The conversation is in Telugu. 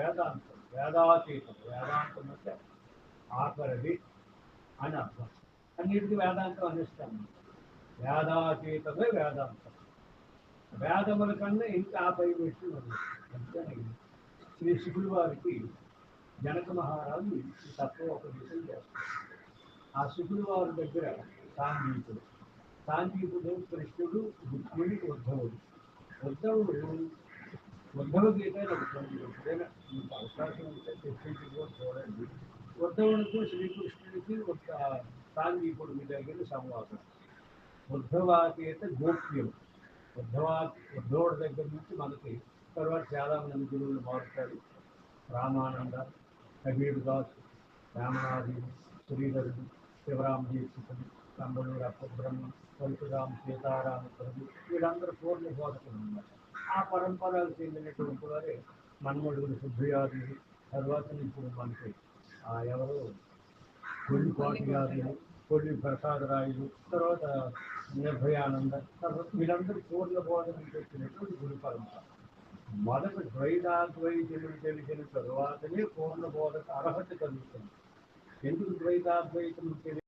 వేదాంతం, వేదాతీతం. వేదాంతం అంటే ఆఖరిది అని అర్థం. అన్నిటికీ వేదాంతం అనిస్తాను. వేదాతీతమే వేదాంతం. వేదముల కన్నా ఇంకా ఆ పై విషయం ఉంది. అందుకని శ్రీ శుకుల వారికి జనక మహారాజు ఈ తత్వోపదేశం చేస్తారు. ఆ శుకుల వారి దగ్గర సాంఘీకుడు, సాంఘీకుడు కృష్ణుడు, రుక్మిణి, ఉద్ధవుడు. ఉద్ధవుడు ఉద్ధవ గీత ఎప్పుడైనా మీకు అవకాశం ఉంటే తెప్పించి కూడా చూడండి. ఉద్ధవునికి శ్రీకృష్ణుడికి ఒక సాంఘీకుడికి దగ్గర సంవాదం. ఉద్ధవాగీత గోప్యం. ఉద్ధవుడి దగ్గర నుంచి మనకి తర్వాత చాలా మంది గురువులు మారుతారు. రామానంద, కబీర్ దాస్, రామనాథి, శ్రీధరుడు, శివరాం దీక్షితుడు, కంబళూరు అప్పబ్రహ్మ, పరశురాం, సీతారామ ప్రభు, వీళ్ళందరూ పూర్ణ బోధకులు ఉన్నారు. ఆ పరంపరకు చెందినటువంటి వారే మన్మడుగుడు సుబ్బయాదులు, తర్వాత ఇప్పుడు మనకి ఎవరు కొల్లి పాటియాదులు, కొల్లి ప్రసాదరాయుడు, తర్వాత నిర్భయానంద, తర్వాత వీళ్ళందరూ పూర్ణ బోధనకు వచ్చినటువంటి గురు పరంపర. మొదట ద్వైతాద్వైతులు తెలిసిన తరువాతనే పూర్ణ బోధకు అర్హత కలుగుతుంది. ఎందుకు ద్వైతాద్వైతం తెలియదు?